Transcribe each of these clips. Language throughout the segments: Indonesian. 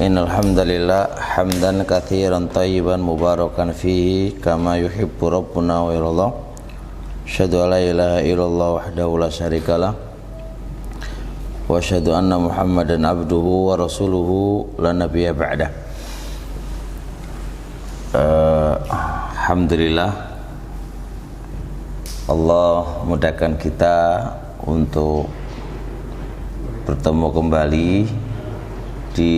Innal hamdalillah hamdan katsiran thayyiban mubarakan fihi kama yuhibbu rabbuna wa yarda. Asyhadu an la ilaha illallah wahdahu la syarikalah wa asyhadu anna Muhammadan abduhu wa rasuluhu la nabiyya ba'dah. Alhamdulillah Allah mudahkan kita untuk bertemu kembali di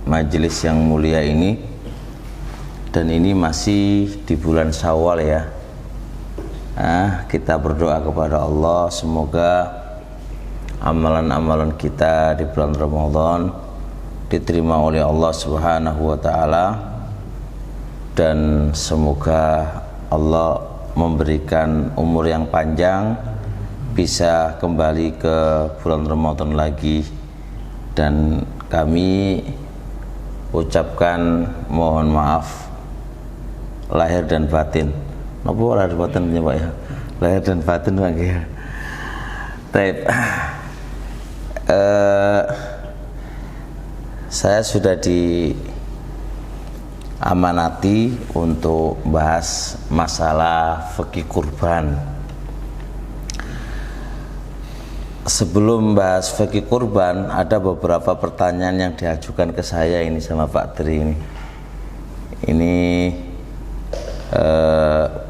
majelis yang mulia ini, dan ini masih di bulan Syawal ya. Kita berdoa kepada Allah semoga amalan-amalan kita di bulan Ramadan diterima oleh Allah Subhanahu wa taala, dan semoga Allah memberikan umur yang panjang, bisa kembali ke bulan Ramadan lagi, dan kami ucapkan mohon maaf lahir dan batin. Apa lahir batin ya Pak ya? Lahir dan batin Pak ya. Baik. Saya sudah diamanati untuk bahas masalah fikih kurban. Sebelum bahas fikih kurban, ada beberapa pertanyaan yang diajukan ke saya ini sama Pak Tri ini. Ini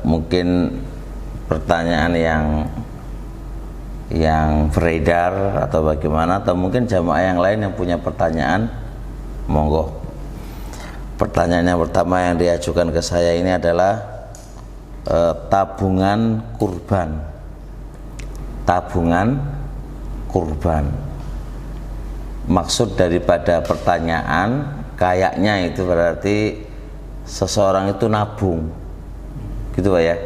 mungkin pertanyaan yang beredar atau bagaimana, atau mungkin jamaah yang lain yang punya pertanyaan, monggo. Pertanyaan yang pertama yang diajukan ke saya ini adalah tabungan kurban. Tabungan kurban. Maksud daripada pertanyaan kayaknya itu berarti seseorang itu nabung, gitu Pak ya?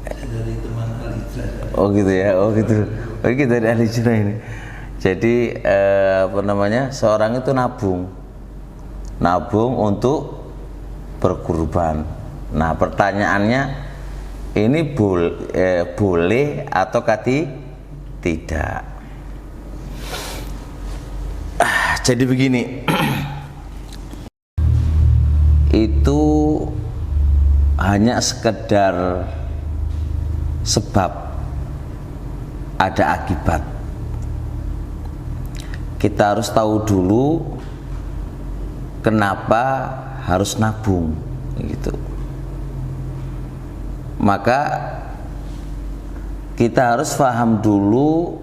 Dari teman Alija. Oh gitu ya, oh gitu. Oh gitu dari Alija ini. Jadi seorang itu nabung untuk berkurban. Nah pertanyaannya ini boleh atau tidak? Jadi begini, itu hanya sekedar sebab, ada akibat. Kita harus tahu dulu kenapa harus nabung gitu. Maka kita harus paham dulu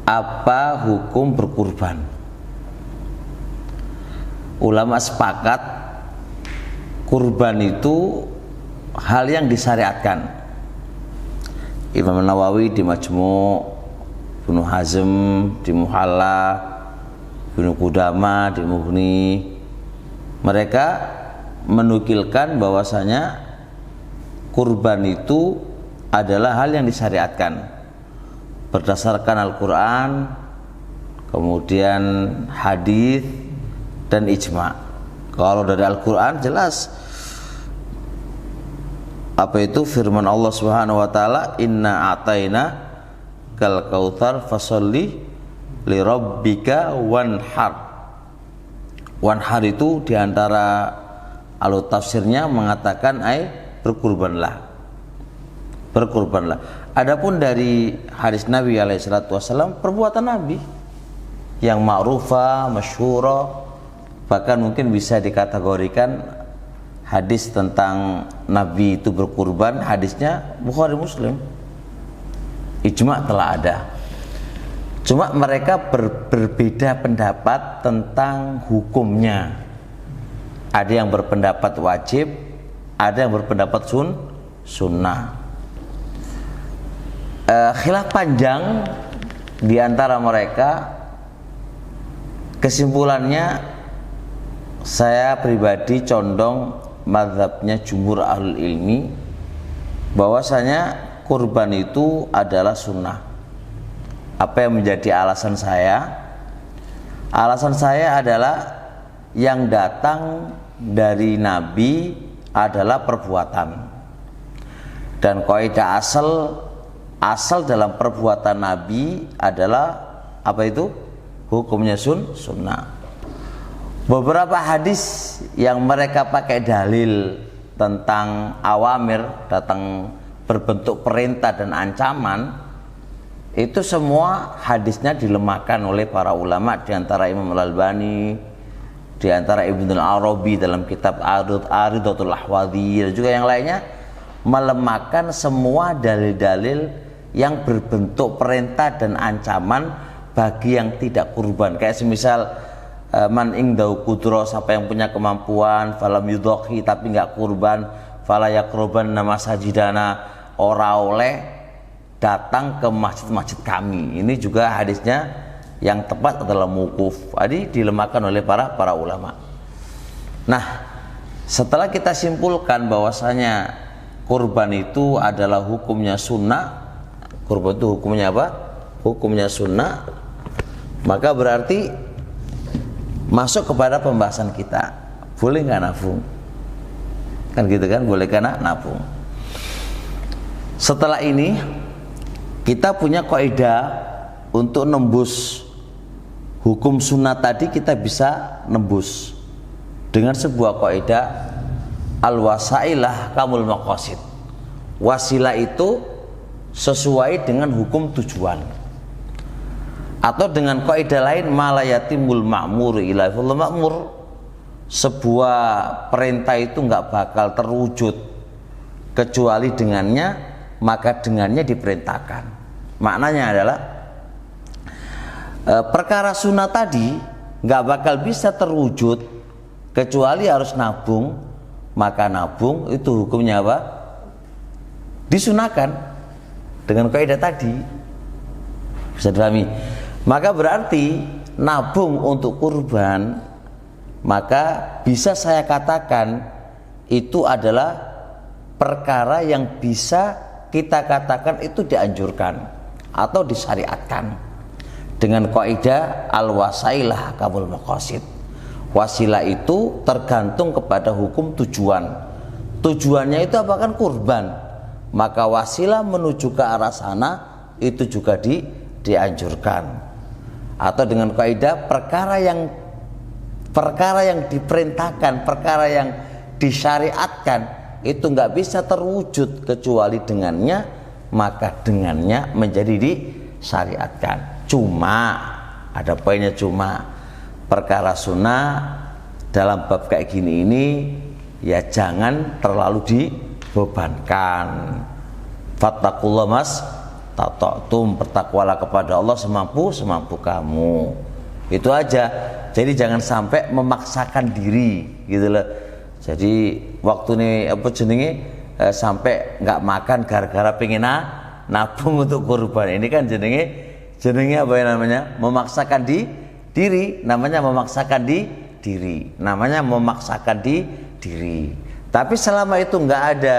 apa hukum berkurban. Ulama sepakat kurban itu hal yang disyariatkan. Imam Nawawi di Majmu', Ibnu Hazm di Muhalla, Ibnu Qudamah di Mughni, mereka menukilkan bahwasanya kurban itu adalah hal yang disyariatkan berdasarkan Al-Quran, kemudian hadis dan ijma'. Kalau dari Al-Quran jelas, apa itu firman Allah Subhanahu wa taala, inna a'taina kal kautsar fasholli li rabbika wanhar. Wanhar itu diantara alur tafsirnya mengatakan berkurbanlah. Adapun dari hadis Nabi SAW, perbuatan Nabi yang ma'rufah, masyhurah, bahkan mungkin bisa dikategorikan hadis tentang Nabi itu berkurban, hadisnya Bukhari Muslim, ijma' telah ada. Cuma mereka berbeda pendapat tentang hukumnya. Ada yang berpendapat wajib, ada yang berpendapat sunnah. Khilaf panjang di antara mereka. Kesimpulannya, saya pribadi condong mazhabnya jumhur ahlul ilmi, bahwasanya kurban itu adalah sunnah. Apa yang menjadi alasan saya? Alasan saya adalah yang datang dari Nabi adalah perbuatan, dan kaidah asal dalam perbuatan Nabi adalah apa itu? Hukumnya sunnah. beberapa hadis yang mereka pakai dalil tentang awamir, datang berbentuk perintah dan ancaman, itu semua hadisnya dilemahkan oleh para ulama, diantara Imam Al-Albani, diantara Ibnu Arabi dalam kitab Aridatul Ahwadhi, dan juga yang lainnya, melemahkan semua dalil-dalil yang berbentuk perintah dan ancaman bagi yang tidak kurban. Kayak semisal man ingdau kudro, siapa yang punya kemampuan, falam yudhoki, tapi nggak kurban, fala yakroban nama sajidana, ora oleh datang ke masjid-masjid kami. Ini juga hadisnya yang tepat adalah mukuf. Jadi dilemahkan oleh para ulama. Nah, setelah kita simpulkan bahwasanya kurban itu adalah hukumnya sunnah, kurban itu hukumnya apa? Hukumnya sunnah, maka berarti masuk kepada pembahasan kita, boleh nggak nabung? Kan gitu kan, boleh kan nabung? Setelah ini kita punya kaidah untuk nembus hukum sunnah tadi, kita bisa nembus dengan sebuah kaidah al-wasailah kamul maqasid. Wasilah itu sesuai dengan hukum tujuan. Atau dengan kaidah lain, malayatimul ma'mur ila fil ma'mur, sebuah perintah itu nggak bakal terwujud kecuali dengannya, maka dengannya diperintahkan. Maknanya adalah perkara sunnah tadi nggak bakal bisa terwujud kecuali harus nabung, maka nabung itu hukumnya apa? Disunahkan dengan kaidah tadi. Bisa dipahami? Maka berarti nabung untuk kurban, maka bisa saya katakan itu adalah perkara yang bisa kita katakan itu dianjurkan atau disyariatkan dengan kaidah al-wasailah kamul maqasid. Wasilah itu tergantung kepada hukum tujuan. Tujuannya itu apa? Kan kurban. Maka wasilah menuju ke arah sana itu juga dianjurkan. Atau dengan kaidah perkara yang diperintahkan, perkara yang disyariatkan itu nggak bisa terwujud kecuali dengannya, maka dengannya menjadi disyariatkan. Cuma ada poinnya, cuma perkara sunnah dalam bab kayak gini ini ya jangan terlalu dibebankan. Fattakullah mas tata'tum, bertakwalah kepada Allah semampu kamu. Itu aja. Jadi jangan sampai memaksakan diri gitu loh. Jadi waktu ini apa jenenge sampai nggak makan gara-gara pengen nabung untuk kurban. Ini kan jenenge apa ya namanya? Memaksakan diri, namanya memaksakan diri. Namanya memaksakan diri. Tapi selama itu nggak ada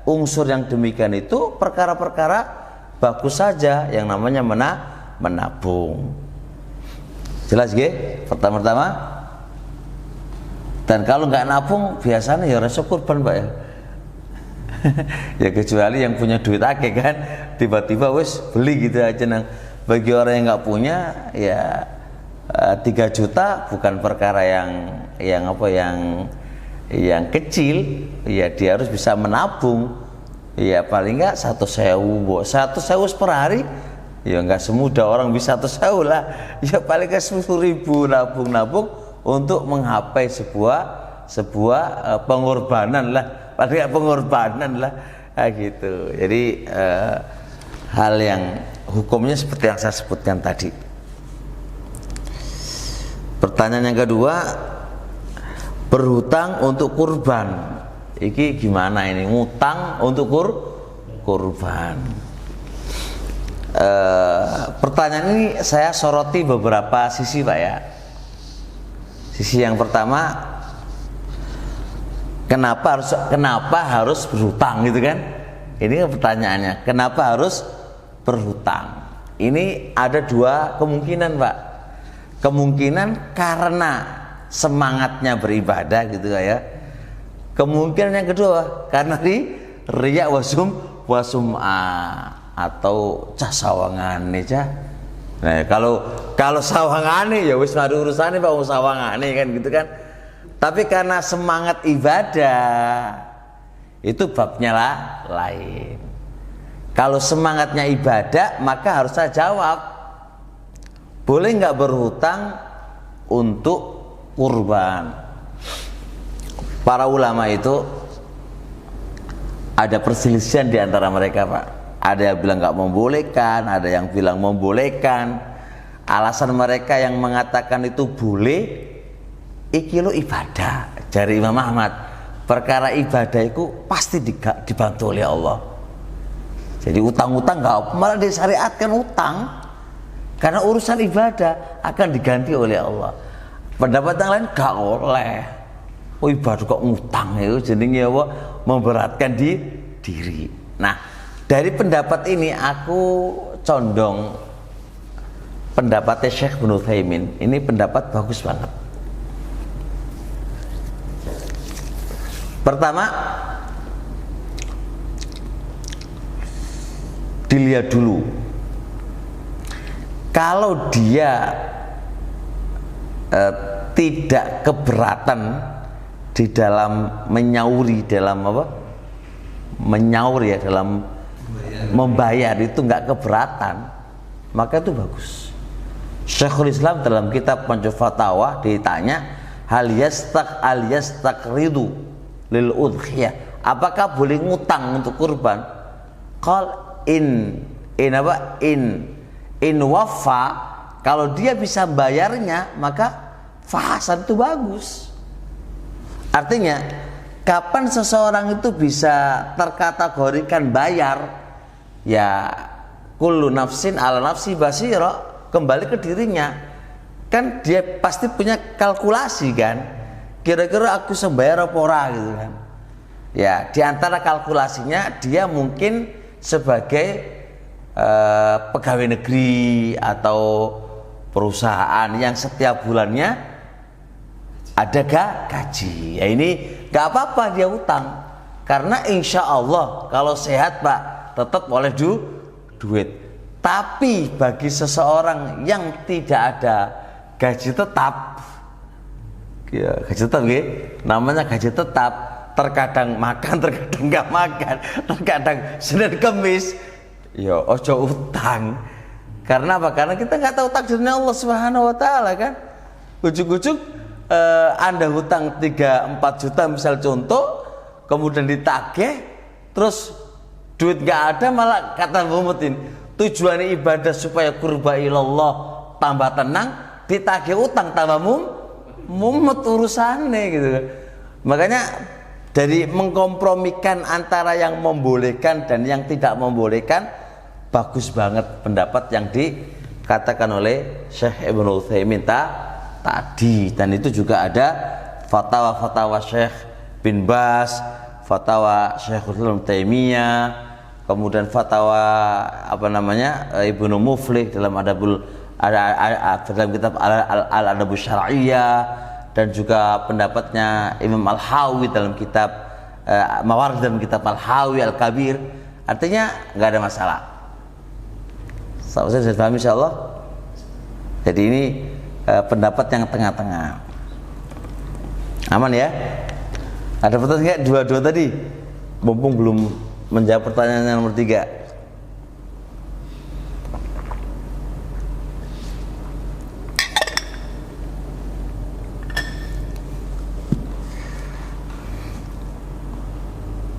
unsur yang demikian, itu perkara-perkara bagus saja yang namanya menabung. Jelas nggih? Pertama-tama. Dan kalau nggak nabung biasanya ya rasa kurban, Pak ya. Ya kecuali yang punya duit akeh kan, tiba-tiba wis beli gitu aja. Nah, bagi orang yang nggak punya ya 3 juta bukan perkara yang kecil, ya dia harus bisa menabung. Ya paling nggak 1.000 per hari, ya nggak semudah orang bisa 1.000 lah. Ya paling nggak 10.000 nabung untuk menggapai sebuah pengorbanan lah, paling nggak pengorbanan lah, gitu. Jadi hal yang hukumnya seperti yang saya sebutkan tadi. Pertanyaan yang kedua, berhutang untuk kurban. Iki gimana ini? Ngutang untuk kurban. Pertanyaan ini saya soroti beberapa sisi, Pak ya. Sisi yang pertama, kenapa harus berhutang gitu kan? Ini pertanyaannya. Kenapa harus berhutang? Ini ada 2 kemungkinan, Pak. Kemungkinan karena semangatnya beribadah gitu ya. Kemungkinan yang kedua karena riya wasum'a atau cah sawangan cah Nah, kalau sawangane ya wis mari urusane Pak wong sawangane kan gitu kan. Tapi karena semangat ibadah itu babnya lah lain. Kalau semangatnya ibadah maka harus saya jawab. Boleh nggak berhutang untuk kurban? Para ulama itu ada perselisihan di antara mereka, Pak. Ada yang bilang nggak membolehkan, ada yang bilang membolehkan. Alasan mereka yang mengatakan itu boleh, iki lo ibadah. Dari Imam Ahmad, perkara ibadah itu pasti dibantu oleh Allah. Jadi utang-utang nggak, malah disyariatkan utang karena urusan ibadah akan diganti oleh Allah. Pendapat yang lain gak oleh. Oh ibadah kok ngutang itu jenenge apa? Memberatkan diri. Nah, dari pendapat ini aku condong pendapatnya Syekh Ibnu Utsaimin. Ini pendapat bagus banget. Pertama, dilihat dulu. Kalau dia tidak keberatan di dalam menyauri, dalam apa? Menyaur ya, dalam membayar itu nggak keberatan, maka itu bagus. Syekhul Islam dalam kitab Majmu' Fatawa ditanya, hal yastaqridu lil udhiyah, apakah boleh ngutang untuk kurban? Qal in wafa, kalau dia bisa bayarnya maka fahasan itu bagus. Artinya kapan seseorang itu bisa terkategorikan bayar, ya kullu nafsin ala nafsi basira, kembali ke dirinya. Kan dia pasti punya kalkulasi kan, kira-kira aku sembayar apa ora gitu kan. Ya di antara kalkulasinya dia mungkin sebagai pegawai negeri atau perusahaan yang setiap bulannya ada gaji. Ya ini gak apa-apa dia utang, karena insya Allah kalau sehat Pak tetap boleh duit. Tapi bagi seseorang yang tidak ada gaji tetap, ya gaji tetap gitu, namanya gaji tetap, terkadang makan, terkadang nggak makan, terkadang Senin Kemis, ya ojo utang. Karena apa? Karena kita nggak tahu takdirnya Allah Subhanahu Wa Taala kan. Ujuk-ujuk Anda hutang 3-4 juta misal contoh, kemudian ditagih, terus duit nggak ada, malah kata Muhammadin tujuan ibadah supaya qurba ilallah tambah tenang, ditagih utang tambah mumet urusannya gitu kan. Makanya dari mengkompromikan antara yang membolehkan dan yang tidak membolehkan, bagus banget pendapat yang dikatakan oleh Syekh Ibnu Utsaimin tadi. Dan itu juga ada fatwa-fatwa Syekh bin Baz, fatwa Syekhul Islam Taimiyah, kemudian fatwa Ibnu Muflih dalam dalam kitab Al-Adabus Syar'iyyah, dan juga pendapatnya Imam Al-Hawi dalam kitab Mawarid, dalam kitab Al-Hawi Al-Kabir. Artinya nggak ada masalah. Saya paham insyaallah. Jadi ini pendapat yang tengah-tengah. Aman ya? Ada pertanyaan nggak? Dua-dua tadi. Mumpung belum menjawab pertanyaan yang nomor 3.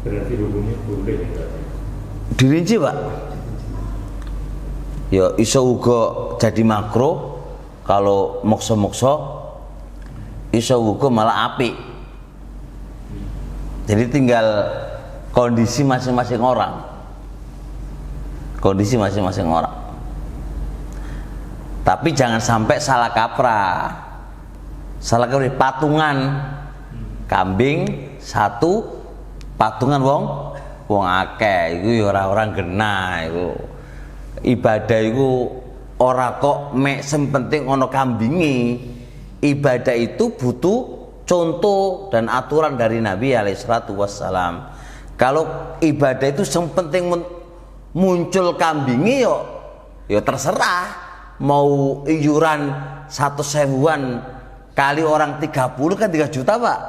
Berarti hukumnya boleh ya? Dirinci Pak. Ya iso uga jadi makro, kalau mokso-mokso iso uga malah apik. Jadi tinggal kondisi masing-masing orang. Kondisi masing-masing orang. Tapi jangan sampai salah kaprah. Salah kaprah patungan kambing satu, patungan wong akeh iku ya ora genah iku. Ibadah iku ora kok mek penting ono kambingi. Ibadah itu butuh contoh dan aturan dari Nabi alaihissalatu wassalam. Kalau ibadah itu yang penting muncul kambingi yo terserah, mau iuran 100.000-an kali orang 30 kan 3 juta Pak.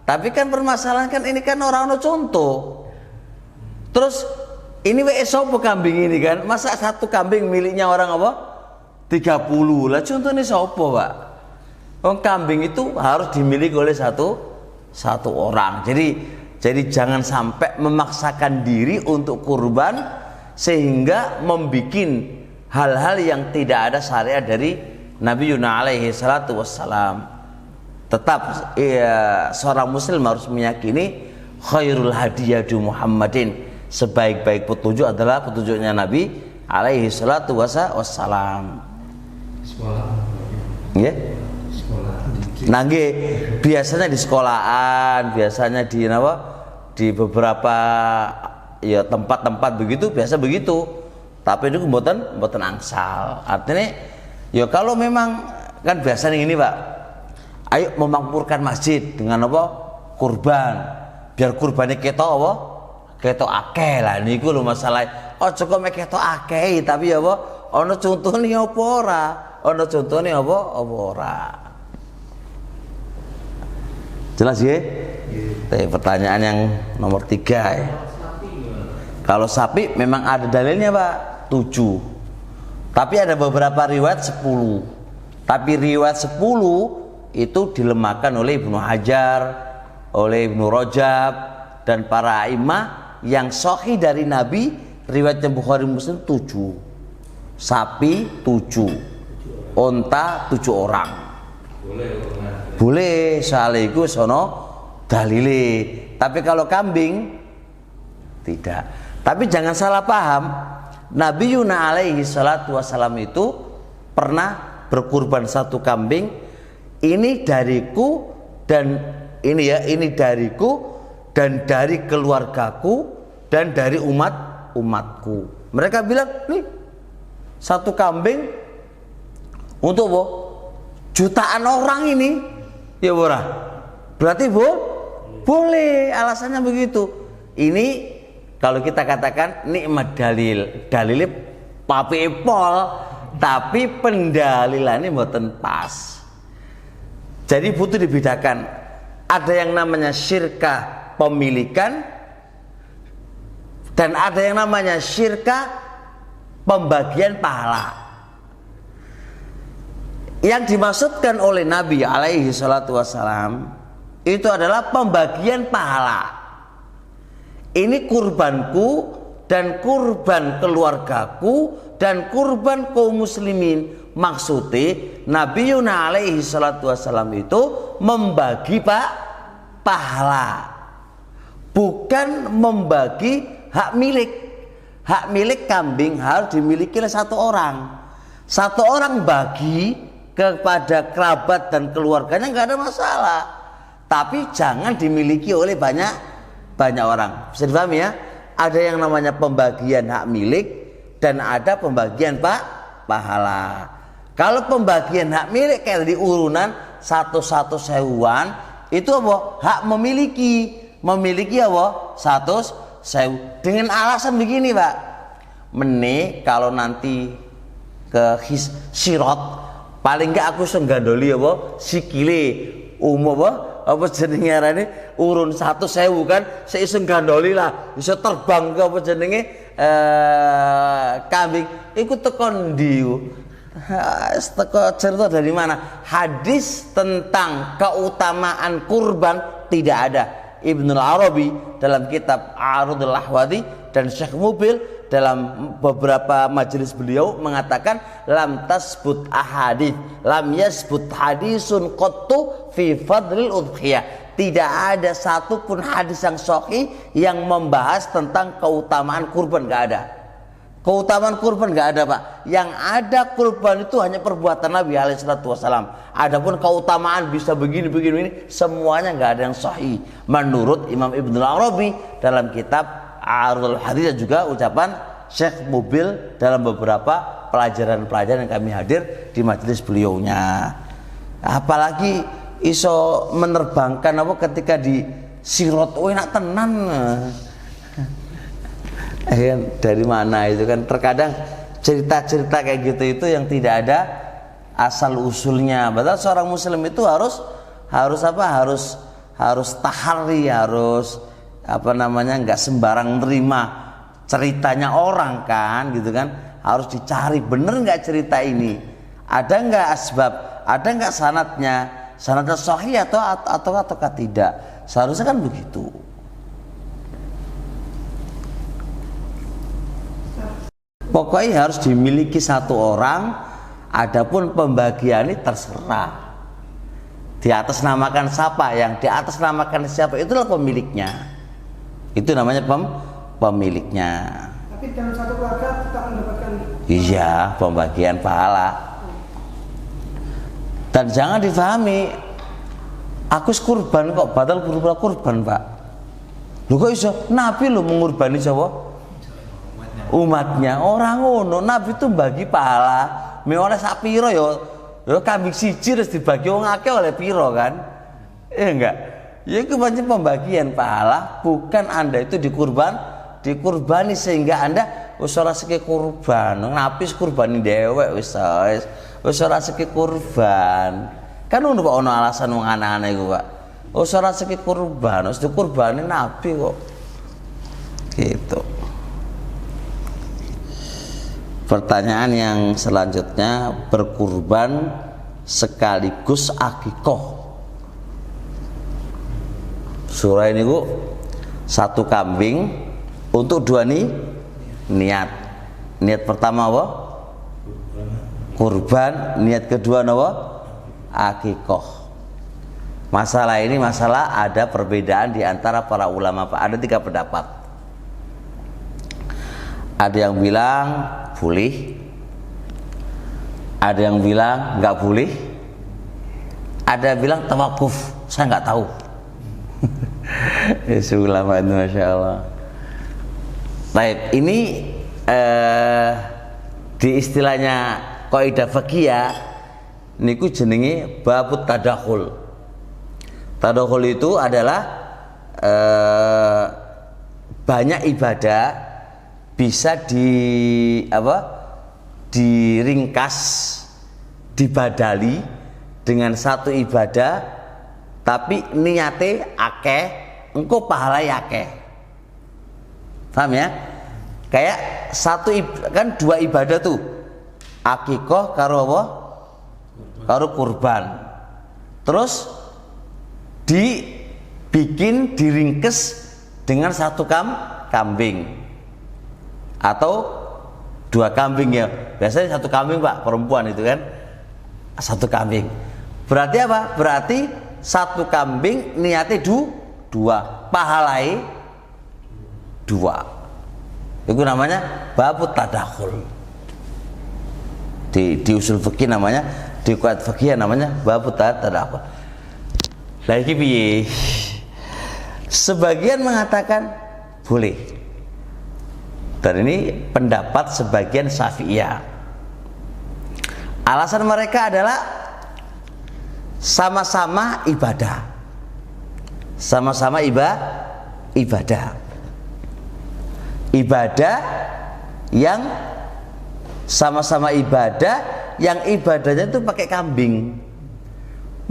Tapi kan permasalahan kan ini kan orang no contoh. Terus ini sopo kambing ini kan? Masa satu kambing miliknya orang apa? 30 lah. Contohnya sopo Pak? Kambing itu harus dimiliki oleh satu orang. Jadi jangan sampai memaksakan diri untuk kurban sehingga membuat hal-hal yang tidak ada syariat dari Nabi Yuna alaihi salatu wassalam. Tetap seorang muslim harus meyakini khairul hadiyatu Muhammadin, sebaik-baik petunjuk adalah petunjuknya Nabi alaihi salatu wassalam. Ya. Nah, biasanya di sekolahan, biasanya di beberapa ya tempat-tempat begitu, biasa begitu. Tapi itu mboten angsal. Artinya ya kalau memang kan biasanya ini Pak, ayo memakmurkan masjid dengan apa? Kurban. Biar kurbannya ketok apa? Ketok akeh lah niku lho masalah. Oh cukup ketok akeh tapi apa? Ana contone apa ora? Ana contone apa ora? Jelas ya? Pertanyaan yang nomor 3 ya. Kalau sapi memang ada dalilnya Pak, 7. Tapi ada beberapa riwayat 10. Tapi riwayat 10 itu dilemahkan oleh Ibnu Hajar, oleh Ibnu Rajab dan para imam. Yang sahih dari Nabi riwayatnya Bukhari Muslim 7. Sapi 7. Onta 7 orang. Boleh soal iku sono dalile. Tapi kalau kambing tidak. Tapi jangan salah paham, Nabi Yuna alaihi salatu wassalam itu pernah berkurban 1 kambing. Ini dariku dan ini dariku dan dari keluargaku dan dari umatku. Mereka bilang, nih 1 kambing untuk jutaan orang ini. Ya ora. Berarti boleh, alasannya begitu. Ini kalau kita katakan nikmat dalilnya papi pol, tapi pendalilannya mboten pas. Jadi butuh dibedakan. Ada yang namanya syirkah pemilikan dan ada yang namanya syirkah pembagian pahala. Yang dimaksudkan oleh Nabi alaihi salatu wassalam itu adalah pembagian pahala. Ini kurbanku dan kurban keluargaku dan kurban kaum muslimin. Maksudnya Nabi Yuna alaihi salatu wassalam itu membagi pahala, bukan membagi hak milik. Hak milik kambing harus dimiliki oleh 1 orang. 1 orang bagi kepada kerabat dan keluarganya nggak ada masalah, tapi jangan dimiliki oleh banyak orang. Bisa dipahami ya? Ada yang namanya pembagian hak milik dan ada pembagian pahala. Kalau pembagian hak milik kayak di urunan 100.000-an itu apa? Hak memiliki apa? 100.000 dengan alasan begini Pak. Kalau nanti ke sirot paling enggak aku iso gandoli apa sikile apa jenenge arane urun 100.000 kan saya iso gandoli lah iso terbang ke apa jenenge kambing iku teko ndi teko cerita dari mana? Hadis tentang keutamaan kurban tidak ada. Ibnul Arabi dalam kitab Arudul Ahwadi dan Syekh Mubil dalam beberapa majelis beliau mengatakan lam tasbut ahadits, lam yasbut hadisun qattu fi fadlil udhiyah. Tidak ada satupun hadis yang sahih yang membahas tentang keutamaan kurban, enggak ada. Keutamaan kurban enggak ada, Pak. Yang ada kurban itu hanya perbuatan Nabi alaihi salatu wasallam. Adapun keutamaan bisa begini semuanya enggak ada yang sahih menurut Imam Ibnul Arabi dalam kitab Arudul Hadis dan juga ucapan Syekh Mubil dalam beberapa pelajaran-pelajaran yang kami hadir di majelis beliaunya. Apalagi iso menerbangkan apa ketika di sirot enak tenan. Dari mana itu kan terkadang cerita-cerita kayak gitu itu yang tidak ada asal usulnya. Padahal seorang muslim itu harus tahari, harus nggak sembarang terima ceritanya orang kan, gitu kan. Harus dicari bener nggak cerita ini, ada nggak asbab, ada nggak sanadnya sahih atau tidak. Seharusnya kan begitu. Pokoknya harus dimiliki satu orang. Adapun pembagian ini terserah. Di atas namakan siapa, yang di atas namakan siapa, itulah pemiliknya. Itu namanya pemiliknya. Tapi dalam satu keluarga tetap mendapatkan. Iya, pembagian pahala. Dan jangan difahami, aku kurban kok batal kurban, Pak. Lu kok iso? Nabi lu mengurbani siapa? Umatnya. Orang ngono, Nabi itu bagi pahala. Oleh sak piro yo kambing siji terus dibagi wong akeh oleh piro kan? Enggak. Ya itu pancen pembagian pahala, bukan Anda itu dikurbani sehingga Anda wis ora seke kurban. Nabi kurbani dhewek wis ora seke kurban. Kan ono Pak ono alasan wong aneh-aneh iku, Pak. Wis ora seke kurban, wis dikurbani Nabi kok. Gitu. Pertanyaan yang selanjutnya, berkurban sekaligus akikoh. Surah ini Bu, satu kambing untuk dua niat. Niat pertama apa? Kurban. Niat kedua apa? Akikoh. Masalah ini ada perbedaan di antara para ulama, Pak. Ada 3 pendapat. Ada yang bilang boleh, ada yang bilang nggak boleh, ada yang bilang tawakuf, saya nggak tahu. Ulama itu masya Allah. Baik, ini di istilahnya kaidah fikih niku jenenge babut tadakhul. Tadakhul itu adalah banyak ibadah bisa diringkas, dibadali dengan satu ibadah, tapi niate akeh, engko pahala akeh. Paham ya? Kayak kan 2 ibadah tuh, akikoh karo apa? Karo kurban. Terus diringkes dengan satu kambing. Atau 2 kambing ya, biasanya 1 kambing Pak, perempuan itu kan 1 kambing. Berarti apa? Berarti 1 kambing niatnya 2, pahalai 2. Itu namanya babut tadakhul. Di usul fikih namanya, di kuat fikih namanya babut tadakhul. Lagi piye? Sebagian mengatakan boleh. Dan ini pendapat sebagian Syafi'iyah. Alasan mereka adalah sama-sama ibadah. Sama-sama ibadah. Ibadah yang sama-sama ibadah, yang ibadahnya itu pakai kambing.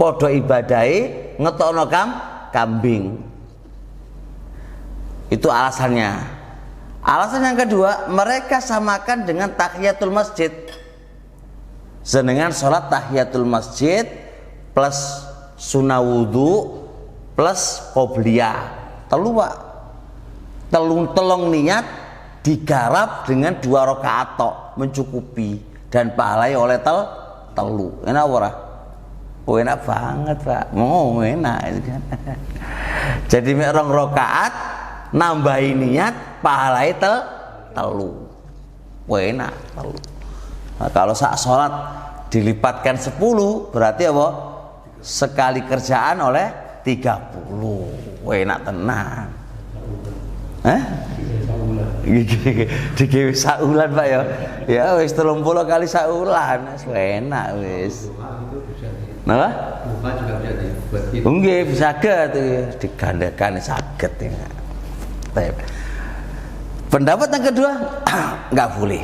Podo ibadahe ngetokno kambing. Itu alasannya. Alasan yang kedua, mereka samakan dengan tahiyatul masjid. Dengan sholat tahiyatul masjid plus sunnah wudhu plus qobliyah. Telung niat digarap dengan 2 rakaat tok mencukupi dan pahalai oleh telu. Enak ora? Oh, enak banget Pak. Mau enak itu kan. Jadi 2 rakaat nambahi niat pahalai telu. Wah enak telu. Nah, kalau saat sholat dilipatkan 10 berarti apa? Sekali kerjaan oleh 30. Wah enak tenang. Digawe saulan Pak ya. Ya wis 30 kali saulan, wis enak wis. Napa? Buka juga bisa dibuat gitu. Nggih, bisa saged digandakan saged ya. Pendapat yang kedua, nggak boleh.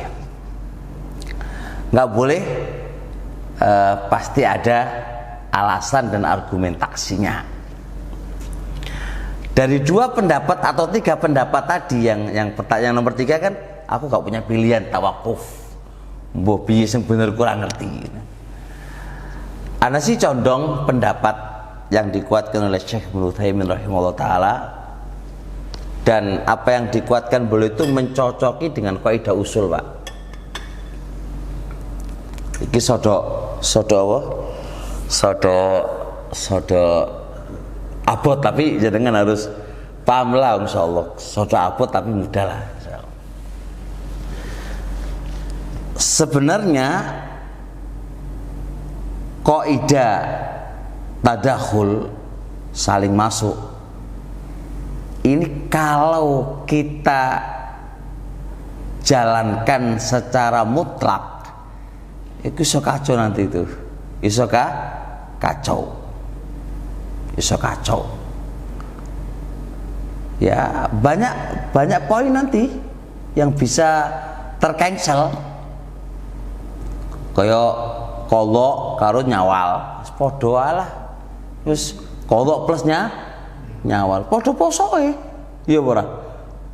nggak boleh pasti ada alasan dan argumentasinya. Dari 2 pendapat atau 3 pendapat tadi, yang pertanyaan nomor 3 kan, aku nggak punya pilihan, tawakuf, mbok piye sing bener kurang ngerti. Ana sih condong pendapat yang dikuatkan oleh Syekh Ibnu Utsaimin rahimahullah taala, dan apa yang dikuatkan beliau itu mencocoki dengan kaidah usul, Pak. Iki sodo apa? Sodo abot, tapi jangan harus paham lah, insyaallah. Sodo abot tapi mudah lah, insyaallah. Sebenarnya kaidah tadakhul, saling masuk, ini kalau kita jalankan secara mutlak itu iso kacau nanti itu. Iso kacau. Ya, banyak poin nanti yang bisa tercancel. Kayak qadha karo nyawal, padha lah. Terus qadha plusnya nyawal, padha posoe. Iya ora?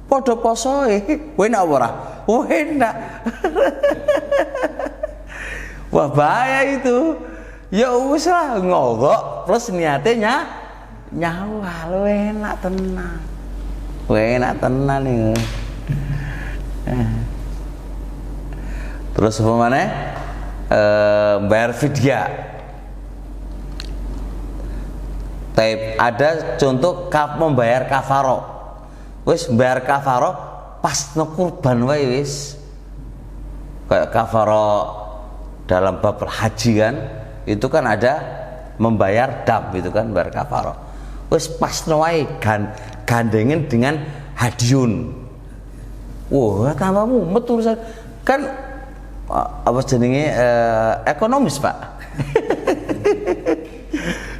Padha posoe. Enak ora? Oh, enak. Wah, bahaya itu. Ya wis lah, ngogok plus niatnya nyawal, enak tenan. Enak tenan nih. Terus apa mana? Bayar fidyah. Ada contoh membayar kafaro. Wis bayar kafaro pas no kurban wae wis. Kayak kafaro dalam bab haji kan, itu kan ada membayar dam, itu kan bayar kafaro. Wis pas no wae gandengin dengan hadiun. Wah, tambah mumet urusan kan apa jenenge ekonomis, Pak.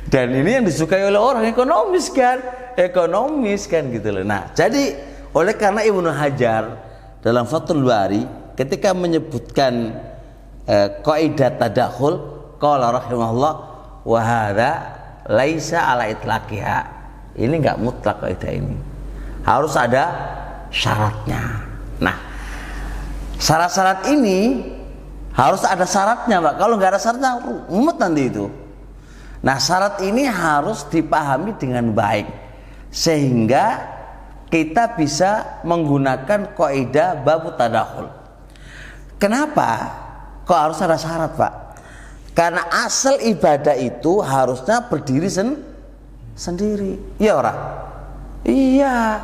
Dan ini yang disukai oleh orang ekonomis kan gitu loh. Nah, jadi oleh karena Ibnu Hajar dalam Fathul Bari ketika menyebutkan kaidah tadakhul, qala rahimahullah wa hadza laisa ala itlaqiha. Ini enggak mutlak kaidah ini. Harus ada syaratnya. Nah, syarat-syarat ini harus ada syaratnya, Pak. Kalau nggak ada syaratnya, mumet nanti itu. Nah, syarat ini harus dipahami dengan baik sehingga kita bisa menggunakan kaidah bab tadakhul. Kenapa kok harus ada syarat, Pak? Karena asal ibadah itu harusnya berdiri sendiri. Iya ora? Iya.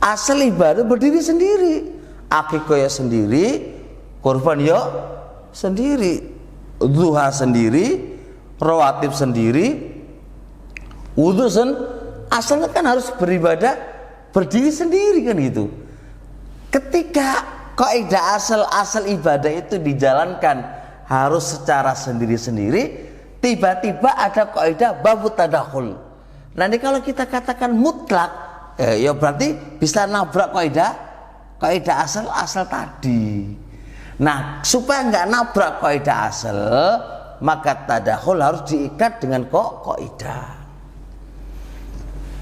Asal ibadah berdiri sendiri. Akikah ya sendiri, kurban ya sendiri, duha sendiri, rawatib sendiri, wudu asalnya kan harus beribadah berdiri sendiri kan gitu. Ketika kaidah asal ibadah itu dijalankan harus secara sendiri-sendiri, tiba-tiba ada kaidah bab tadakhul. Nanti kalau kita katakan mutlak, ya berarti bisa nabrak kaidah asal tadi. Nah, supaya nggak nabrak kaidah asal, maka tadakhul harus diikat dengan kaidah.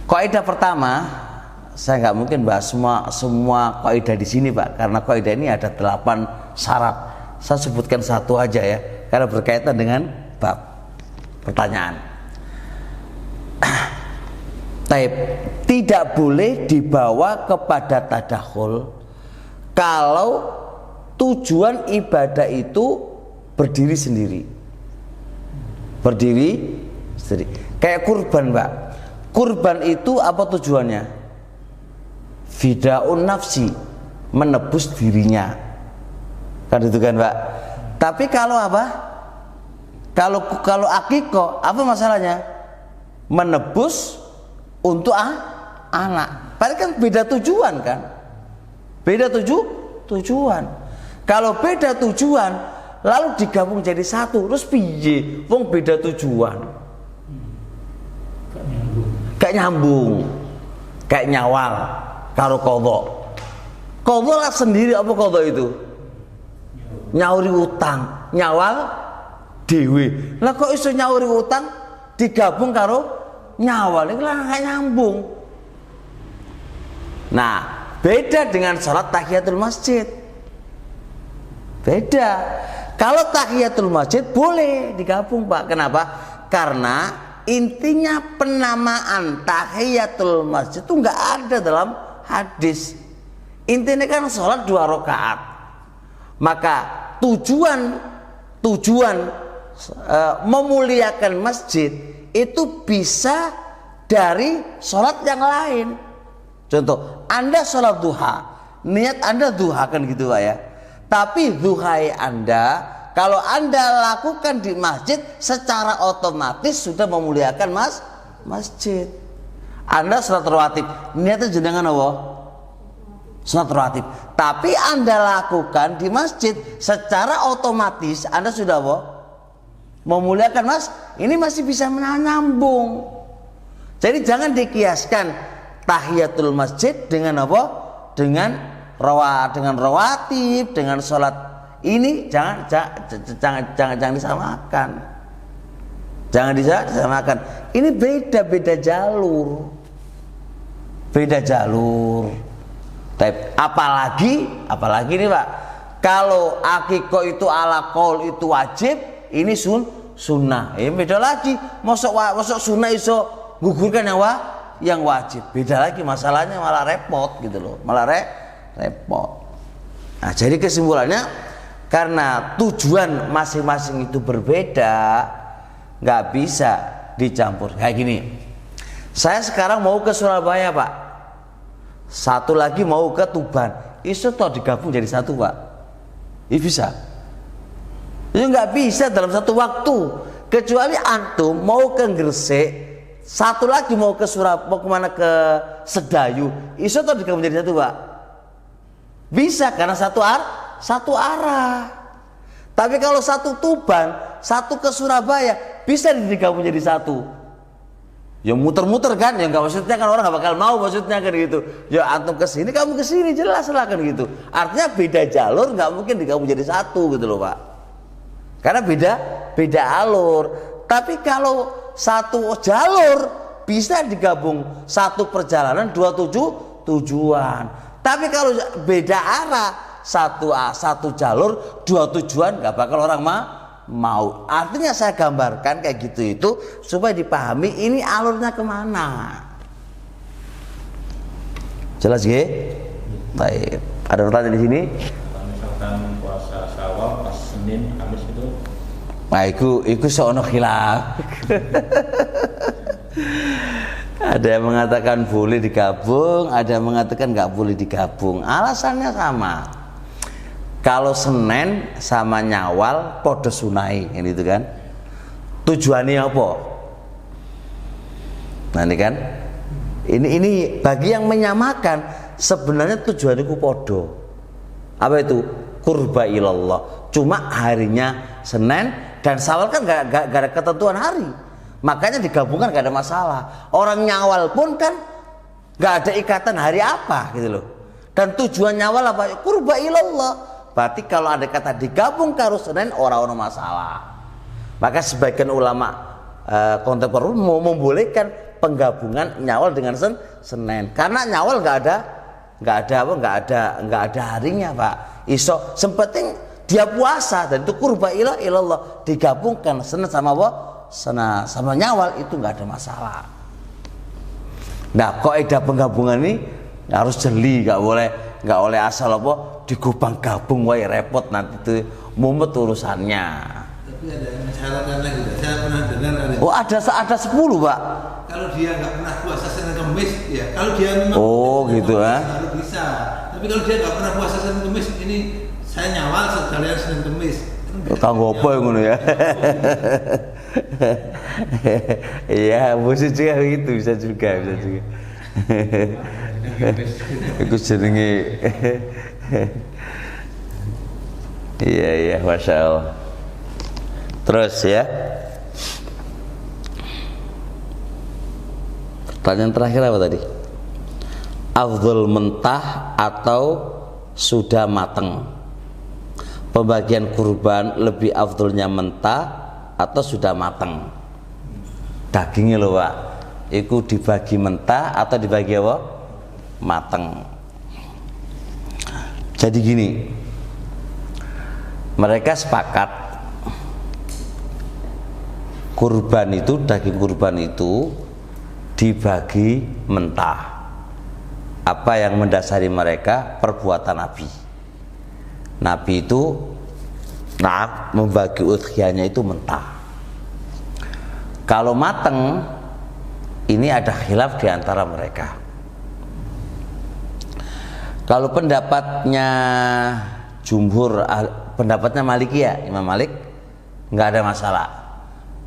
Kaidah pertama, saya nggak mungkin bahas semua kaidah di sini, Pak, karena kaidah ini ada 8 syarat. Saya sebutkan satu aja ya, karena berkaitan dengan bab pertanyaan. Tidak boleh dibawa kepada tadakhul kalau tujuan ibadah itu berdiri sendiri. Kayak kurban, Pak. Kurban itu apa tujuannya? Fidaun nafsi, menebus dirinya. Kan itu kan, Pak. Tapi kalau apa? Kalau akikah, apa masalahnya? Menebus untuk anak. Padahal kan beda tujuan kan? Beda tujuan. Kalau beda tujuan lalu digabung jadi satu, terus piye? Wong beda tujuan. Kayak nyambung. Kayak nyawal karo qadha. Qadha lah sendiri apa qadha itu? Nyauri utang. nyawal dhewe. Lah kok iso nyauri utang digabung karo nyawal, iki lah gak nyambung. Nah, beda dengan sholat tahiyatul masjid. Beda. Kalau tahiyatul masjid boleh digabung, Pak. Kenapa? Karena intinya penamaan tahiyatul masjid itu nggak ada dalam hadis. Intinya kan sholat 2 rakaat. Maka tujuan memuliakan masjid itu bisa dari sholat yang lain. Contoh, Anda sholat duha, niat Anda duha kan gitu Pak ya. Tapi duhai Anda, kalau Anda lakukan di masjid, secara otomatis sudah memuliakan masjid. Anda sholat rawatib, niatnya jenengan apa? Sholat rawatib. Tapi Anda lakukan di masjid, secara otomatis Anda sudah apa? Memuliakan ini masih bisa menyambung. Jadi jangan dikiaskan tahiyatul masjid dengan apa? Dengan rawatib, dengan sholat ini jangan disamakan. Jangan disamakan. Ini beda jalur. Beda jalur. Apalagi nih Pak, kalau akikoh itu ala qaul itu wajib, ini sunnah. Beda lagi. Mosok sunnah iso gugurkan yang wajib. Beda lagi, masalahnya malah repot gitu loh. Repot. Nah, jadi kesimpulannya karena tujuan masing-masing itu berbeda, nggak bisa dicampur. Kayak gini, saya sekarang mau ke Surabaya Pak, satu lagi mau ke Tuban, itu toh digabung jadi satu Pak. Ini bisa? Itu nggak bisa dalam satu waktu. Kecuali antum mau ke Gresik, satu lagi mau ke Surabaya, mau kemana ke Sedayu, itu toh digabung jadi satu Pak. Bisa karena satu arah. Tapi kalau satu Tuban, satu ke Surabaya, bisa digabung jadi satu. Ya muter-muter kan, ya nggak, maksudnya kan orang nggak bakal mau, maksudnya kan gitu. Ya antum ke sini, kamu ke sini, jelas lah kan gitu. Artinya beda jalur, nggak mungkin digabung jadi satu gitu loh Pak. Karena beda alur. Tapi kalau satu jalur bisa digabung, satu perjalanan 2 tujuan. Tapi kalau beda arah, satu jalur 2 tujuan, nggak bakal orang mau. Artinya saya gambarkan kayak gitu itu supaya dipahami ini alurnya kemana. Jelas ya? Baik. Ada pertanyaan di sini? Misalkan puasa Syawal pas Senin, Kamis itu. Nah, itu sono khilaf. Ada yang mengatakan boleh digabung, ada yang mengatakan nggak boleh digabung. Alasannya sama. Kalau Senin sama Nyawal podo sunai, gitu kan? Tujuannya apa? Nah ini kan, ini bagi yang menyamakan sebenarnya tujuannya ku podo. Apa itu? Qurba ilallah. Cuma harinya Senin dan Syawal kan nggak ada ketentuan hari. Makanya digabungkan gak ada masalah. Orang Nyawal pun kan gak ada ikatan hari apa gitu loh. Dan tujuan Nyawal apa? Qurba ilallah. Berarti kalau ada kata digabung karo Senin orang masalah. Maka sebagian ulama kontemporer mau membolehkan penggabungan Nyawal dengan Senin. Karena Nyawal gak ada harinya Pak. Iso sempeting dia puasa dan itu qurba ilallah, digabungkan Senin sama apa? Sama Nyawal itu nggak ada masalah. Nah, kaidah penggabungan ini harus jeli, nggak boleh asal apa digabung wae, repot nanti itu mumet urusannya. Tapi ada syaratnya lagi, saya pernah dengar ada. Oh ada 10 Pak. Kalau dia nggak pernah puasa Senin Kamis, ya kalau dia memang gitu baru bisa. Tapi kalau dia nggak pernah puasa Senin Kamis, ini saya Nyawal sekalian Senin Kamis. Kanggo apa ngono ya? Iya, bisa juga gitu, bisa juga. Iku jenenge. Iya, Masya Allah. Terus ya. Pertanyaan terakhir apa tadi? Afdhal mentah atau sudah mateng? pembagian kurban lebih afdolnya mentah atau sudah matang? Dagingnya loh Pak, itu dibagi mentah atau dibagi apa? Matang. Jadi gini, mereka sepakat kurban itu, daging kurban itu dibagi mentah. Apa yang mendasari mereka? Perbuatan Nabi. Nabi itu membagi udhiyahnya itu mentah. Kalau mateng, ini ada khilaf di antara mereka. Kalau pendapatnya jumhur, pendapatnya Maliki ya, Imam Malik, nggak ada masalah.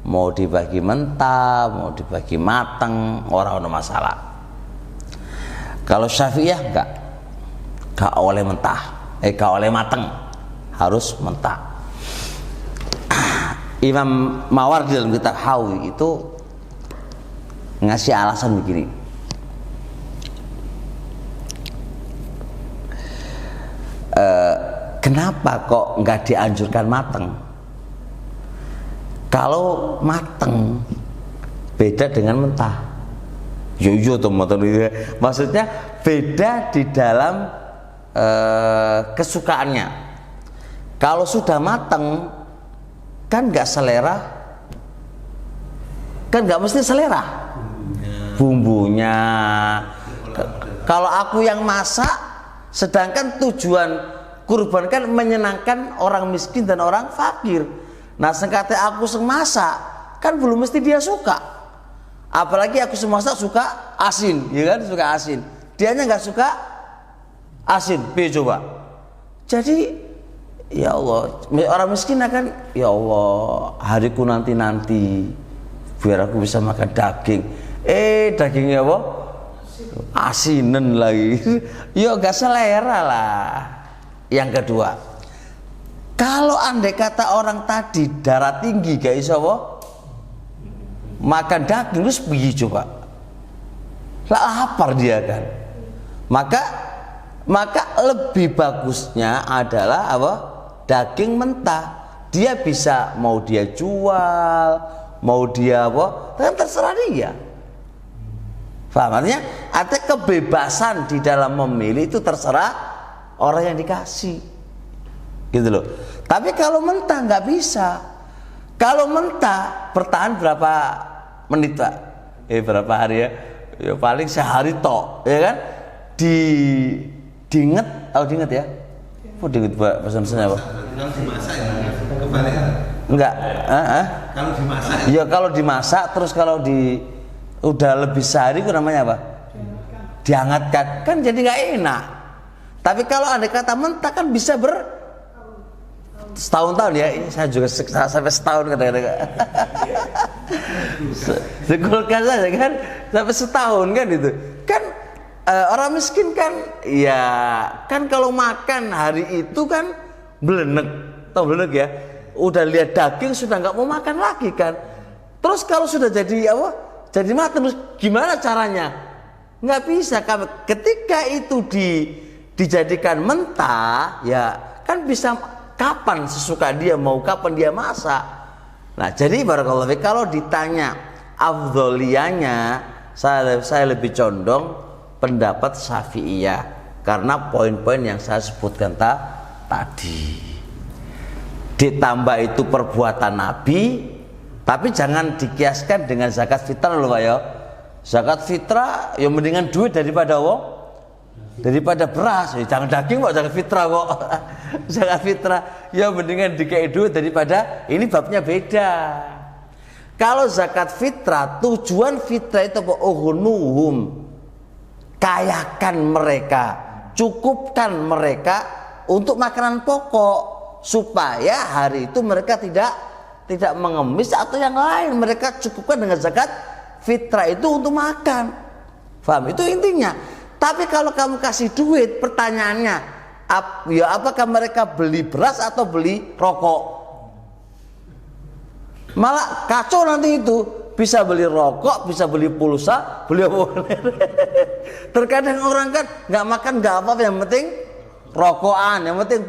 Mau dibagi mentah, mau dibagi mateng, orang ada masalah. Kalau Syafi'iyah nggak oleh mentah, nggak oleh mateng, harus mentah. Imam Mawardi dalam kitab Hawi itu ngasih alasan begini. Kenapa kok nggak dianjurkan mateng? Kalau mateng beda dengan mentah. Yo teman-teman, maksudnya beda di dalam kesukaannya. Kalau sudah mateng kan nggak selera, kan nggak mesti selera bumbunya. Kalau aku yang masak, sedangkan tujuan kurban kan menyenangkan orang miskin dan orang fakir. Nah sengkata aku semasak kan belum mesti dia suka. Apalagi aku semasak suka asin, ya kan, suka asin. Dianya nggak suka asin, coba. Jadi ya Allah, orang miskin akan, ya Allah, hariku nanti biar aku bisa makan daging. Dagingnya apa? Asinen lagi. Ya gak selera lah. Yang kedua, kalau andai kata orang tadi darah tinggi gak iso apa? Makan daging, terus piye coba? Lah lapar dia kan. Maka lebih bagusnya adalah apa? Daging mentah. Dia bisa mau dia jual, mau dia apa? Kan terserah dia. Paham artinya? Artinya kebebasan di dalam memilih itu terserah orang yang dikasih. Gitu loh. Tapi kalau mentah nggak bisa. Kalau mentah bertahan berapa menit Pak? Berapa hari ya? Ya paling sehari tok, ya kan? Diinget ya? Diinget pesan-pesannya apa? Kalau dimasak ya kebalikan. Enggak, Kalau dimasak. Ya kalau dimasak terus kalau udah lebih sehari itu namanya apa? Dihangatkan. Kan jadi nggak enak. Tapi kalau ada kata mentah kan bisa setahun-tahun ya. Saya juga sampai setahun kadang-kadang. Sekulkas saja kan sampai setahun kan itu. Kan orang miskin kan ya kan kalau makan hari itu kan belenek. Tahu belenek ya? Udah lihat daging sudah nggak mau makan lagi kan. Terus kalau sudah jadi apa? Jadi matang terus gimana caranya? Nggak bisa. Ketika itu dijadikan mentah ya kan bisa kapan sesuka dia, mau kapan dia masak. Nah jadi barakallahu fiik, kalau ditanya afdholiyahnya saya lebih condong pendapat Syafi'iyah karena poin-poin yang saya sebutkan tadi. Ditambah itu perbuatan Nabi, tapi jangan dikiaskan dengan zakat fitrah loh Pak ya. Zakat fitrah ya mendingan duit daripada daripada beras. Ya, jangan daging kok zakat fitrah kok. Zakat fitrah ya mendingan dikei duit daripada, ini babnya beda. Kalau zakat fitrah, tujuan fitrah itu apa? Ughnuhum, kayakan mereka, cukupkan mereka untuk makanan pokok supaya hari itu mereka tidak mengemis atau yang lain. Mereka cukupkan dengan zakat fitrah itu untuk makan. Paham? Itu intinya. Tapi kalau kamu kasih duit, pertanyaannya ya apakah mereka beli beras atau beli rokok? Malah kacau nanti itu, bisa beli rokok, bisa beli pulsa, beli apa? Terkadang orang kan nggak makan nggak apa-apa, yang penting rokokan, yang penting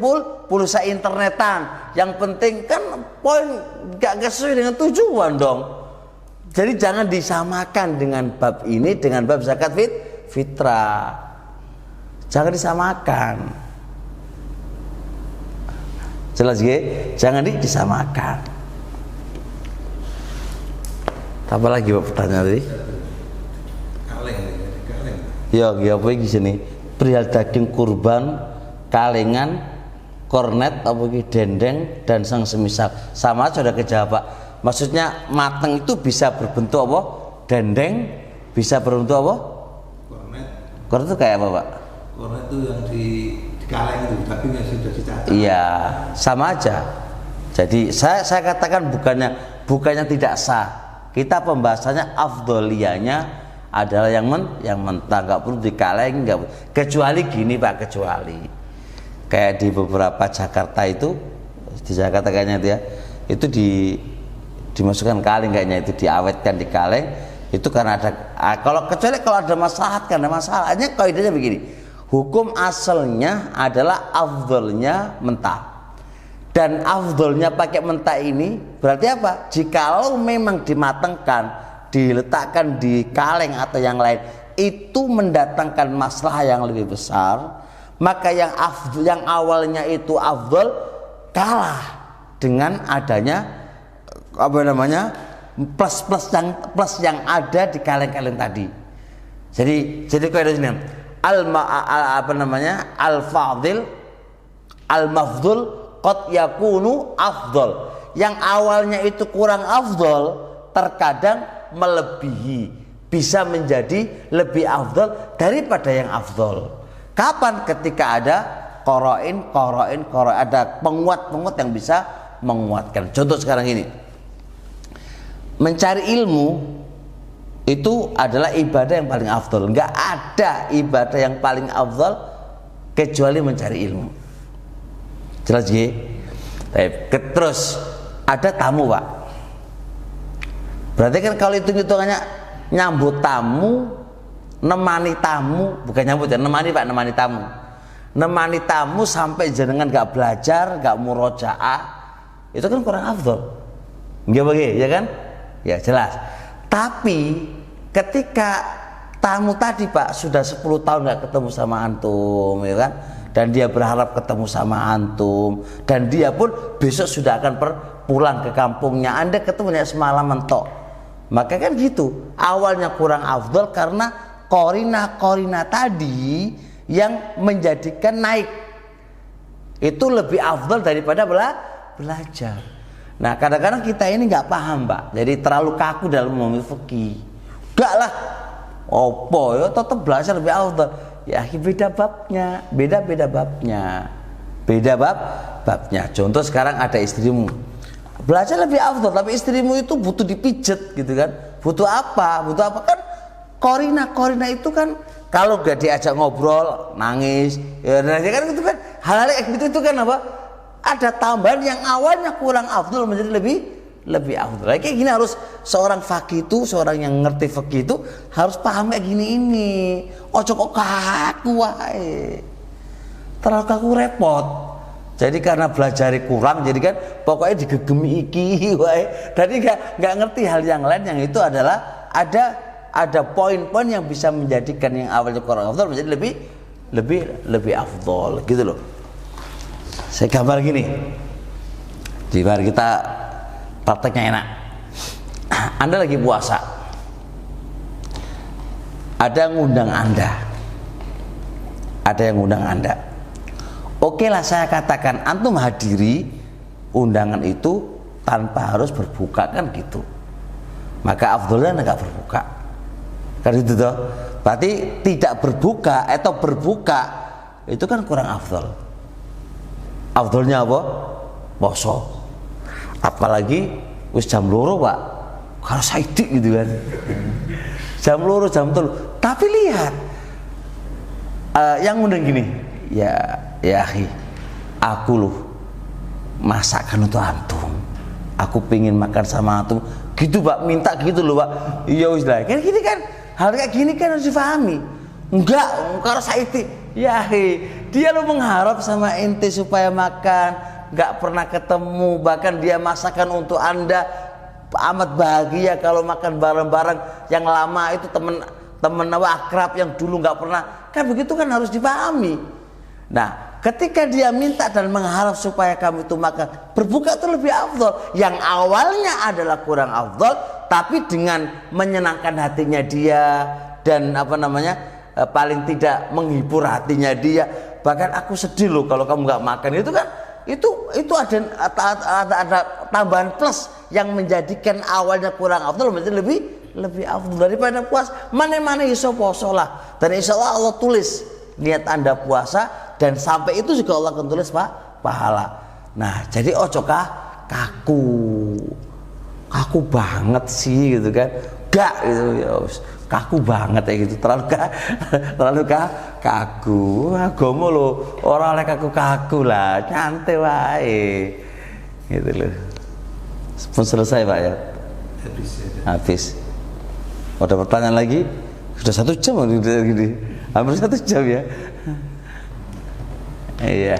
pulsa internetan. Yang penting kan poin gak sesuai dengan tujuan dong. Jadi jangan disamakan dengan bab ini dengan bab zakat fitrah. Jangan disamakan. Jelas ya? Jangan disamakan. Apa lagi Pak pertanyaan tadi? Kaleng. Ya apa iki sini? Perihal daging kurban, kalengan, kornet, apa iki dendeng dan sang semisal. Sama aja sudah kejawab Pak. Maksudnya mateng itu bisa berbentuk apa? Dendeng, bisa berbentuk apa? Kornet. Kornet itu kayak apa Pak? Kornet itu yang di kaleng itu, tapi nggak sudah dicatat. Iya, sama aja. Jadi saya katakan bukannya tidak sah. Kita pembahasannya afdoliyanya adalah yang mentah, nggak perlu dikaleng, kecuali gini Pak, kecuali kayak di beberapa Jakarta itu, di Jakarta kayaknya itu ya, itu dimasukkan kaleng kayaknya, itu diawetkan di kaleng itu karena ada kecuali kalau ada masalah, karena masalahnya kaidahnya begini, hukum asalnya adalah afdolnya mentah. Dan afdolnya pakai mentah ini berarti apa? Jikalau memang dimatangkan, diletakkan di kaleng atau yang lain, itu mendatangkan masalah yang lebih besar, maka yang awalnya itu afdol kalah dengan adanya plus yang ada di kaleng-kaleng tadi. Jadi kaidah ini al-fadil al-mafdul qad yakunu afdol. Yang awalnya itu kurang afdol terkadang melebihi, bisa menjadi lebih afdol daripada yang afdol. Kapan? Ketika ada qarain, ada penguat yang bisa menguatkan. Contoh sekarang ini, mencari ilmu itu adalah ibadah yang paling afdol. Enggak ada ibadah yang paling afdol kecuali mencari ilmu. Jelas ya? Terus ada tamu Pak. Berarti kan kalau hitung-hitungannya nyambut tamu, nemani tamu, bukan nyambut ya, nemani Pak, nemani tamu. Nemani tamu sampai jenengan gak belajar, gak murojaah, itu kan kurang afdol. Enggak begitu, ya kan? Ya jelas. Tapi ketika tamu tadi Pak sudah 10 tahun gak ketemu sama antum, ya kan? Dan dia berharap ketemu sama antum, dan dia pun besok sudah akan pulang ke kampungnya, Anda ketemunya semalam mentok. Maka kan gitu, awalnya kurang afdol karena korina tadi yang menjadikan naik itu lebih afdol daripada belajar. Nah kadang-kadang kita ini nggak paham Pak, jadi terlalu kaku dalam memahami fikih. Enggak lah, opo ya tetap belajar lebih afdol. Ya beda babnya, beda babnya. Contoh sekarang ada istrimu, belajar lebih afdol, tapi istrimu itu butuh dipijet gitu kan. Butuh apa kan? Korina itu kan kalau gak diajak ngobrol nangis, ya kan itu kan hal-hal kayak gitu itu kan apa? Ada tambahan yang awalnya kurang afdol menjadi lebih afdol. Kayak gini harus seorang fakih itu, seorang yang ngerti fikih itu harus paham kayak gini ini. Ojo kok kaku wae. Terlalu kaku repot. Jadi karena belajari kurang, jadi kan pokoknya digegemi iki wae. Jadi nggak ngerti hal yang lain, yang itu adalah ada poin-poin yang bisa menjadikan yang awalnya kurang afdol menjadi lebih afdol gitu loh. Saya gambar gini. Di mari kita prakteknya enak. Anda lagi puasa, ada yang ngundang Anda. Oke lah, saya katakan antum hadiri undangan itu tanpa harus berbuka kan gitu. Maka afdolnya enggak berbuka. Kan itu toh. Berarti tidak berbuka atau berbuka itu kan kurang afdol. Afdolnya apa? Poso. Apalagi wis jam 2 Pak. Kalau saidik gitu kan. Jam 2, jam 3. Tapi lihat yang ngundang gini, ya akhi, aku loh masakan untuk antum, aku pengen makan sama antum gitu Pak, minta gitu loh Pak. Iya wis lah, kan gini kan, hal kayak gini kan harus difahami. Enggak, kalau saya itu ya akhi, dia lo mengharap sama ente supaya makan, nggak pernah ketemu, bahkan dia masakan untuk anda, amat bahagia kalau makan bareng-bareng. Yang lama itu temen akrab yang dulu nggak pernah, kan begitu kan harus dipahami. Nah, ketika dia minta dan mengharap supaya kamu itu makan, berbuka itu lebih afdol. Yang awalnya adalah kurang afdol, tapi dengan menyenangkan hatinya dia dan paling tidak menghibur hatinya dia. Bahkan aku sedih loh kalau kamu nggak makan, itu kan itu ada tambahan plus yang menjadikan awalnya kurang afdol menjadi lebih afdol daripada puas. Mana iso poso lah, dan insya Allah tulis niat anda puasa, dan sampai itu juga Allah akan tulis pahala. Nah, jadi ojo kaku banget sih gitu kan, gak gitu ya, kaku banget ya gitu, terlalu kaku. Agama lo orang oleh kaku lah, nyantai wae gitu loh. Pun selesai Pak ya, habis. Ada pertanyaan lagi? Sudah 1 jam gini, hampir 1 jam ya. Iya,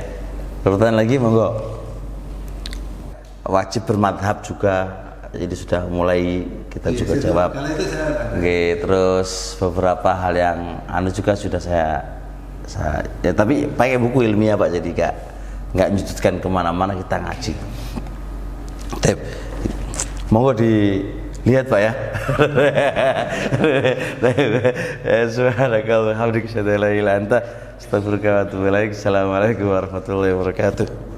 pertanyaan lagi monggo. Wajib bermadhab juga, jadi sudah mulai kita juga jawab. Oke, terus beberapa hal yang juga sudah saya ya, tapi pakai buku ilmiah Pak, jadi nggak menyudutkan kemana-mana, kita ngaji. Tep, monggo dilihat Pak ya. Subhanakallahumma wa bihamdika asyhadu an la ilaha illa anta astaghfiruka wa atubu ilaik. Assalamualaikum warahmatullahi wabarakatuh.